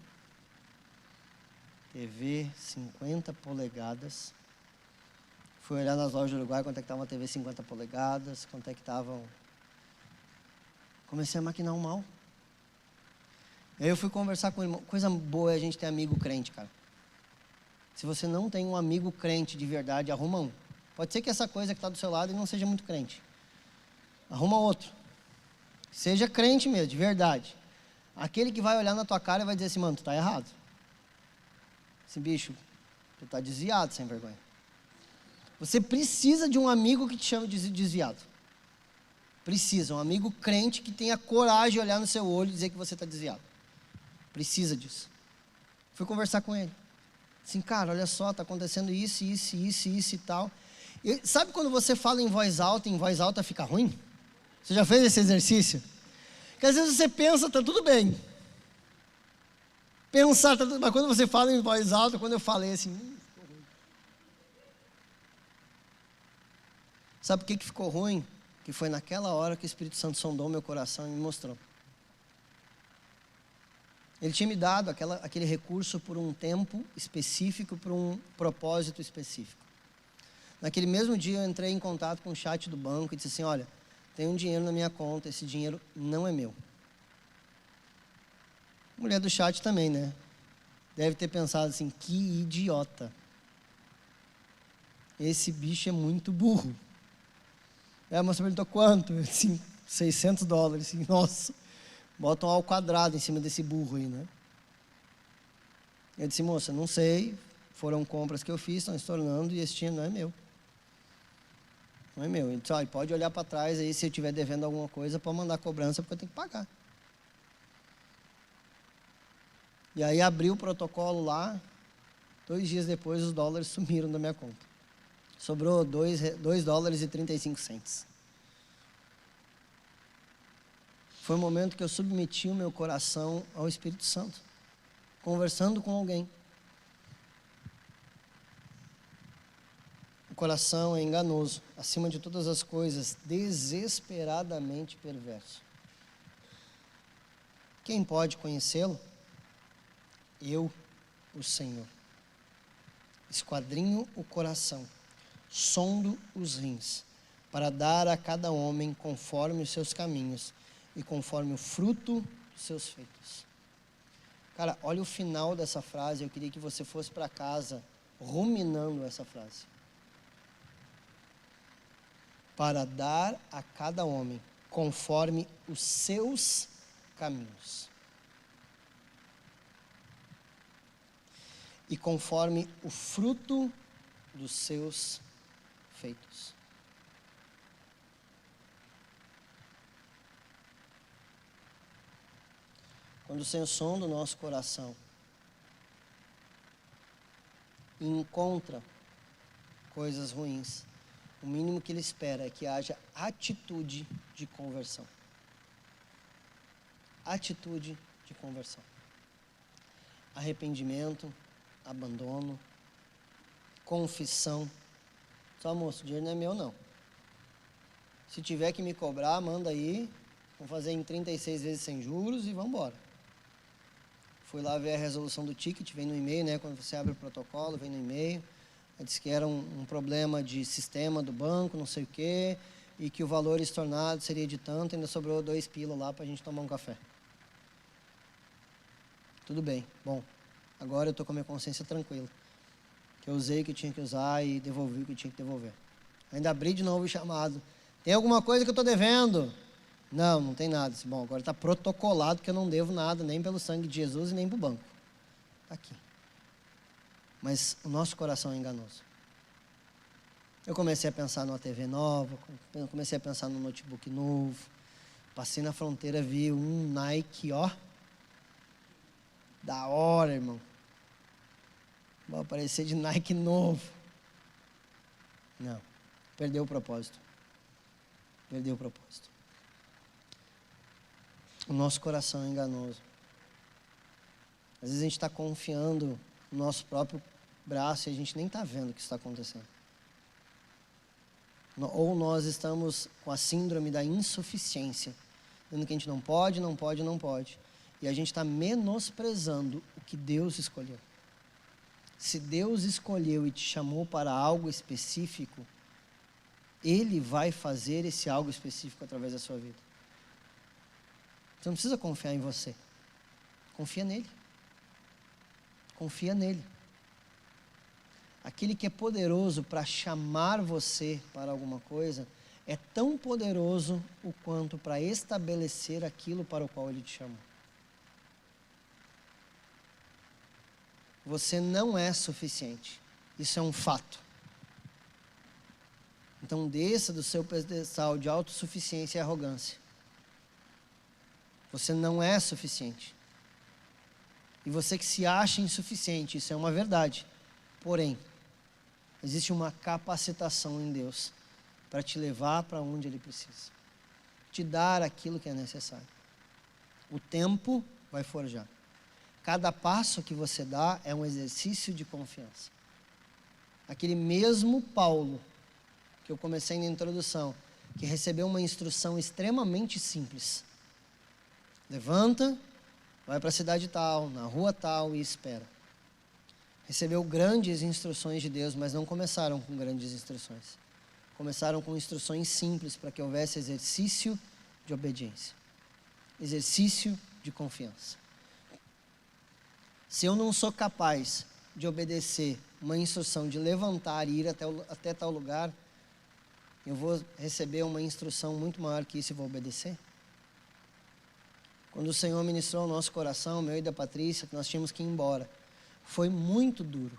TV 50 polegadas. Fui olhar nas lojas do Uruguai, quanto é que estava uma TV 50 polegadas, quanto é que estavam... Comecei a maquinar o mal. E aí eu fui conversar com o irmão. Coisa boa é a gente ter amigo crente, cara. Se você não tem um amigo crente de verdade, arruma um. Pode ser que essa coisa que está do seu lado não seja muito crente. Arruma outro. Seja crente mesmo, de verdade. Aquele que vai olhar na tua cara e vai dizer assim, mano, tu está errado. Esse bicho, tu está desviado, sem vergonha. Você precisa de um amigo que te chame de desviado. Precisa, um amigo crente que tenha coragem de olhar no seu olho e dizer que você está desviado. Precisa disso. Fui conversar com ele. Assim, cara, olha só, está acontecendo isso e tal. E sabe quando você fala em voz alta fica ruim? Você já fez esse exercício? Porque às vezes você pensa, está tudo bem. Pensar, tá tudo... mas quando você fala em voz alta, quando eu falei assim... ficou ruim. Sabe por que ficou ruim? Que foi naquela hora que o Espírito Santo sondou meu coração e me mostrou. Ele tinha me dado aquele recurso por um tempo específico, por um propósito específico. Naquele mesmo dia eu entrei em contato com o chat do banco e disse assim, olha, tem um dinheiro na minha conta, esse dinheiro não é meu. Mulher do chat também, né? Deve ter pensado assim, que idiota. Esse bicho é muito burro. A moça perguntou quanto? Eu disse, $600. Assim, nossa, botam ao quadrado em cima desse burro aí, né? Eu disse, moça, não sei, foram compras que eu fiz, estão se tornando e esse dinheiro não é meu. Não é meu. Então, pode olhar para trás aí, se eu estiver devendo alguma coisa, pode mandar cobrança, porque eu tenho que pagar. E aí abri o protocolo lá, 2 dias depois os dólares sumiram da minha conta. Sobrou $2,35. Foi o momento que eu submeti o meu coração ao Espírito Santo, conversando com alguém. O coração é enganoso, acima de todas as coisas, desesperadamente perverso. Quem pode conhecê-lo? Eu, o Senhor. Esquadrinho o coração, sondo os rins, para dar a cada homem conforme os seus caminhos e conforme o fruto dos seus feitos. Cara, olha o final dessa frase, eu queria que você fosse para casa ruminando essa frase. Para dar a cada homem conforme os seus caminhos e conforme o fruto dos seus feitos. Quando o Senhor sonda o nosso coração e encontra coisas ruins, o mínimo que Ele espera é que haja atitude de conversão. Atitude de conversão. Arrependimento, abandono, confissão. Só, moço, o dinheiro não é meu, não. Se tiver que me cobrar, manda aí. Vamos fazer em 36 vezes sem juros e vamos embora. Fui lá ver a resolução do ticket, vem no e-mail, né? Quando você abre o protocolo, vem no e-mail. Disse que era um problema de sistema do banco, não sei o quê, e que o valor estornado seria de tanto, ainda sobrou 2 pila lá para a gente tomar um café. Tudo bem, bom, agora eu estou com a minha consciência tranquila, que eu usei o que tinha que usar e devolvi o que tinha que devolver. Ainda abri de novo o chamado. Tem alguma coisa que eu estou devendo? Não, não tem nada. Bom, agora está protocolado que eu não devo nada, nem pelo sangue de Jesus e nem para o banco. Está aqui. Mas o nosso coração é enganoso. Eu comecei a pensar numa TV nova, comecei a pensar num notebook novo. Passei na fronteira, vi um Nike, ó. Da hora, irmão. Vai aparecer de Nike novo. Não, perdeu o propósito. Perdeu o propósito. O nosso coração é enganoso. Às vezes a gente está confiando no nosso próprio braço e a gente nem está vendo o que está acontecendo. Ou nós estamos com a síndrome da insuficiência, dizendo que a gente não pode, não pode, não pode. E a gente está menosprezando o que Deus escolheu. Se Deus escolheu e te chamou para algo específico, Ele vai fazer esse algo específico através da sua vida. Você não precisa confiar em você. Confia nele. Confia nele. Aquele que é poderoso para chamar você para alguma coisa, é tão poderoso o quanto para estabelecer aquilo para o qual Ele te chamou. Você não é suficiente. Isso é um fato. Então desça do seu pedestal de autossuficiência e arrogância. Você não é suficiente. E você que se acha insuficiente, isso é uma verdade. Porém, existe uma capacitação em Deus para te levar para onde Ele precisa. Te dar aquilo que é necessário. O tempo vai forjar. Cada passo que você dá é um exercício de confiança. Aquele mesmo Paulo, que eu comecei na introdução, que recebeu uma instrução extremamente simples. Levanta, vai para a cidade tal, na rua tal e espera. Recebeu grandes instruções de Deus, mas não começaram com grandes instruções. Começaram com instruções simples para que houvesse exercício de obediência. Exercício de confiança. Se eu não sou capaz de obedecer uma instrução de levantar e ir até tal lugar, eu vou receber uma instrução muito maior que isso e vou obedecer? Quando o Senhor ministrou ao nosso coração, meu e da Patrícia, que nós tínhamos que ir embora, foi muito duro.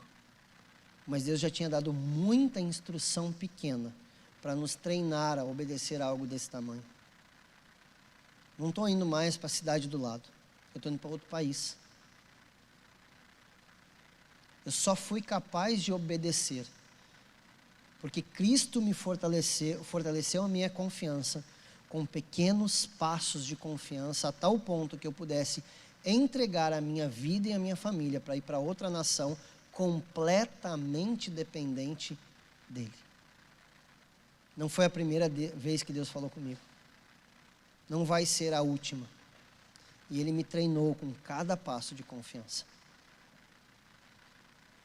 Mas Deus já tinha dado muita instrução pequena para nos treinar a obedecer a algo desse tamanho. Não estou indo mais para a cidade do lado. Eu estou indo para outro país. Eu só fui capaz de obedecer porque Cristo me fortaleceu a minha confiança com pequenos passos de confiança a tal ponto que eu pudesse entregar a minha vida e a minha família para ir para outra nação completamente dependente dEle. Não foi a primeira vez que Deus falou comigo. Não vai ser a última. E Ele me treinou com cada passo de confiança.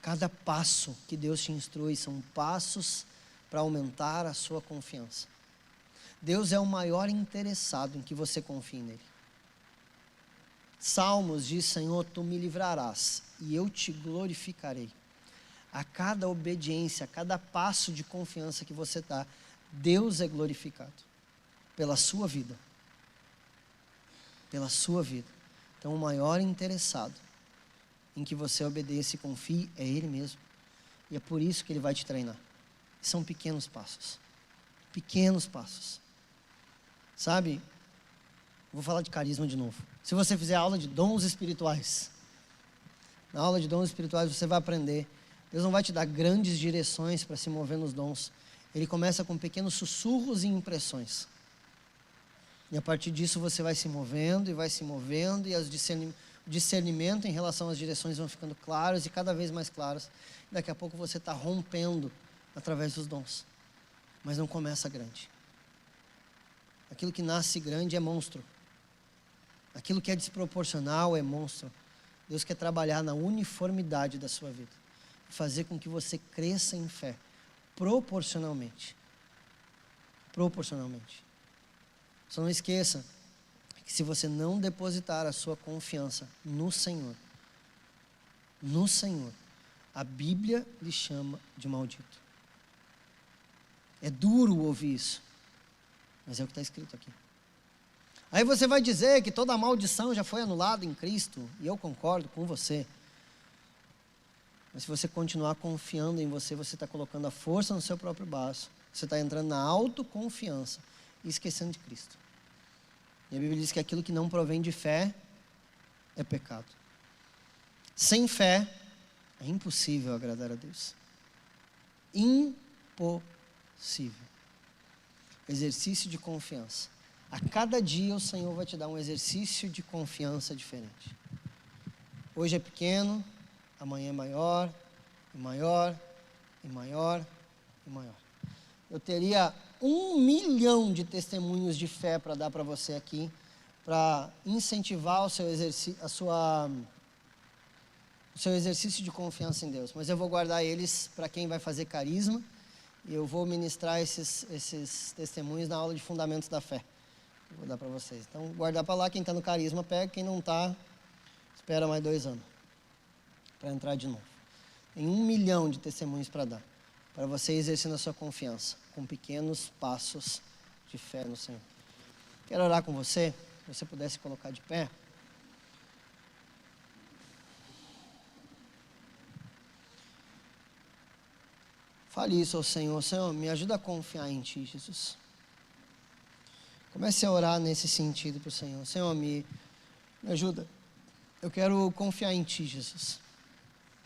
Cada passo que Deus te instrui são passos para aumentar a sua confiança. Deus é o maior interessado em que você confie nele. Salmos diz: Senhor, tu me livrarás e eu te glorificarei. A cada obediência, a cada passo de confiança que você dá, Deus é glorificado pela sua vida. Pela sua vida. Então, o maior interessado em que você obedeça e confie é Ele mesmo. E é por isso que Ele vai te treinar. São pequenos passos. Pequenos passos. Sabe? Vou falar de carisma de novo. Se você fizer aula de dons espirituais, na aula de dons espirituais você vai aprender. Deus não vai te dar grandes direções para se mover nos dons. Ele começa com pequenos sussurros e impressões. E a partir disso você vai se movendo, e o discernimento em relação às direções vão ficando claros e cada vez mais claros. Daqui a pouco você está rompendo através dos dons. Mas não começa grande. Aquilo que nasce grande é monstro. Aquilo que é desproporcional é monstro. Deus quer trabalhar na uniformidade da sua vida. Fazer com que você cresça em fé. Proporcionalmente. Proporcionalmente. Só não esqueça que se você não depositar a sua confiança no Senhor, a Bíblia lhe chama de maldito. É duro ouvir isso, mas é o que está escrito aqui. Aí você vai dizer que toda a maldição já foi anulada em Cristo, e eu concordo com você. Mas se você continuar confiando em você, você está colocando a força no seu próprio braço. Você está entrando na autoconfiança e esquecendo de Cristo. E a Bíblia diz que aquilo que não provém de fé é pecado. Sem fé é impossível agradar a Deus. Impossível. Exercício de confiança. A cada dia o Senhor vai te dar um exercício de confiança diferente. Hoje é pequeno, amanhã é maior, e maior, e maior, e maior. Eu teria 1 milhão de testemunhos de fé para dar para você aqui, para incentivar o seu exercício de confiança em Deus. Mas eu vou guardar eles para quem vai fazer carisma, e eu vou ministrar esses testemunhos na aula de Fundamentos da Fé. Eu vou dar para vocês. Então, guardar para lá, quem está no carisma pega, quem não está, espera mais 2 anos para entrar de novo. Tem 1 milhão de testemunhos para dar, para você exercendo a sua confiança, com pequenos passos de fé no Senhor. Quero orar com você, se você pudesse colocar de pé. Fale isso ao Senhor. Senhor, me ajuda a confiar em Ti, Jesus. Comece a orar nesse sentido para o Senhor. Senhor, me ajuda. Eu quero confiar em Ti, Jesus.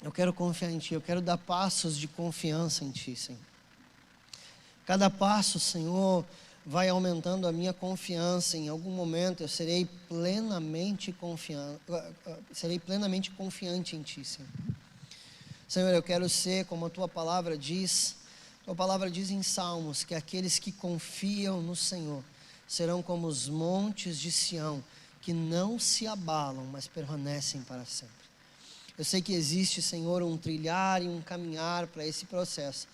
Eu quero confiar em Ti. Eu quero dar passos de confiança em Ti, Senhor. Cada passo, Senhor, vai aumentando a minha confiança. Em algum momento eu serei plenamente confiante em Ti, Senhor. Senhor, eu quero ser como a Tua palavra diz. Tua palavra diz em Salmos que aqueles que confiam no Senhor serão como os montes de Sião, que não se abalam, mas permanecem para sempre. Eu sei que existe, Senhor, um trilhar e um caminhar para esse processo,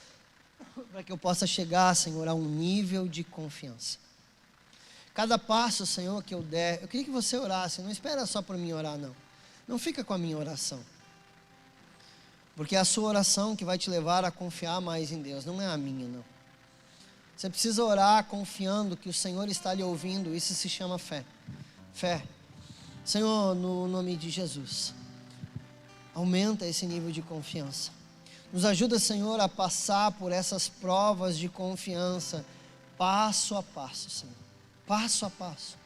para que eu possa chegar, Senhor, a um nível de confiança. Cada passo, Senhor, que eu der, eu queria que você orasse, não espera só por mim orar, não. Não fica com a minha oração. Porque é a sua oração que vai te levar a confiar mais em Deus, não é a minha, não. Você precisa orar confiando que o Senhor está lhe ouvindo, isso se chama fé. Fé. Senhor, no nome de Jesus, aumenta esse nível de confiança. Nos ajuda, Senhor, a passar por essas provas de confiança, passo a passo, Senhor. Passo a passo.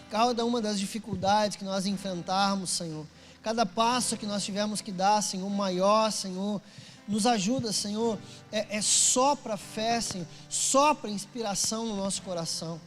Cada uma das dificuldades que nós enfrentarmos, Senhor, cada passo que nós tivermos que dar, Senhor, maior, Senhor, nos ajuda, Senhor, sopra fé, Senhor, sopra inspiração no nosso coração.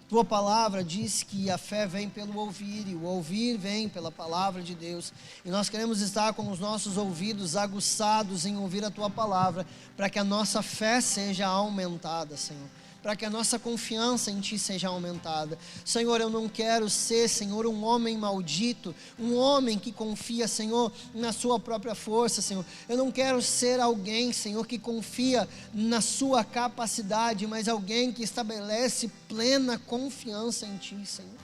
Tua palavra diz que a fé vem pelo ouvir, e o ouvir vem pela palavra de Deus. E nós queremos estar com os nossos ouvidos aguçados em ouvir a Tua palavra, para que a nossa fé seja aumentada, Senhor. Para que a nossa confiança em Ti seja aumentada. Senhor, eu não quero ser, Senhor, um homem maldito, um homem que confia, Senhor, na sua própria força, Senhor. Eu não quero ser alguém, Senhor, que confia na sua capacidade, mas alguém que estabelece plena confiança em Ti, Senhor.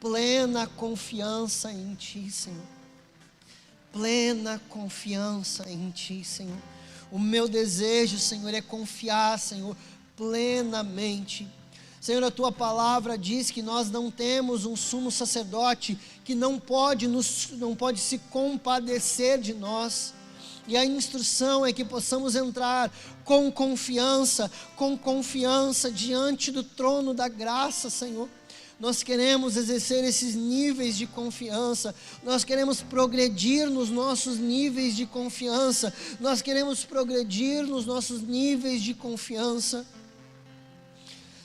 plena confiança em Ti, Senhor. Plena confiança em Ti, Senhor. O meu desejo, Senhor, é confiar, Senhor, plenamente. Senhor, a Tua palavra diz que nós não temos um sumo sacerdote que não pode se compadecer de nós. E a instrução é que possamos entrar com confiança diante do trono da graça, Senhor. Nós queremos exercer esses níveis de confiança, nós queremos progredir nos nossos níveis de confiança, nós queremos progredir nos nossos níveis de confiança.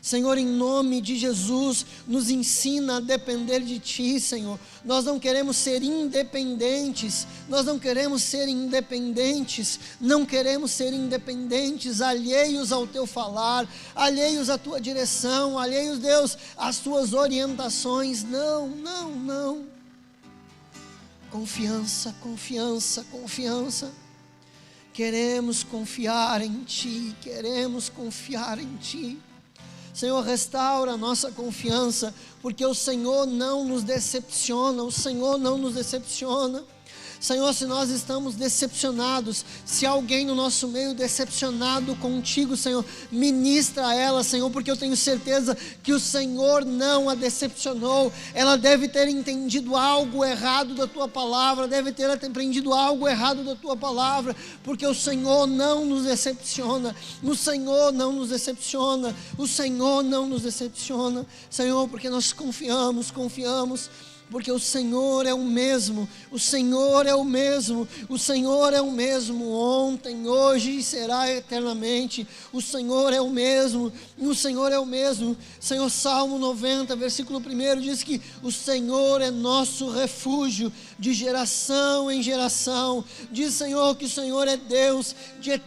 Senhor, em nome de Jesus, nos ensina a depender de Ti, Senhor. Nós não queremos ser independentes, alheios ao Teu falar, alheios à Tua direção, alheios, Deus, às Tuas orientações. Não. Confiança. Queremos confiar em Ti, Senhor, restaura a nossa confiança, porque o Senhor não nos decepciona, Senhor, se nós estamos decepcionados, se alguém no nosso meio decepcionado contigo, Senhor, ministra a ela, Senhor, porque eu tenho certeza que o Senhor não a decepcionou. Ela deve ter entendido algo errado da Tua palavra, porque o Senhor não nos decepciona, Senhor, porque nós confiamos, porque o Senhor é o mesmo, ontem, hoje e será eternamente. O Senhor é o mesmo. Senhor, Salmo 90, versículo 1 diz que o Senhor é nosso refúgio de geração em geração. Diz, Senhor, que o Senhor é Deus de eternidade.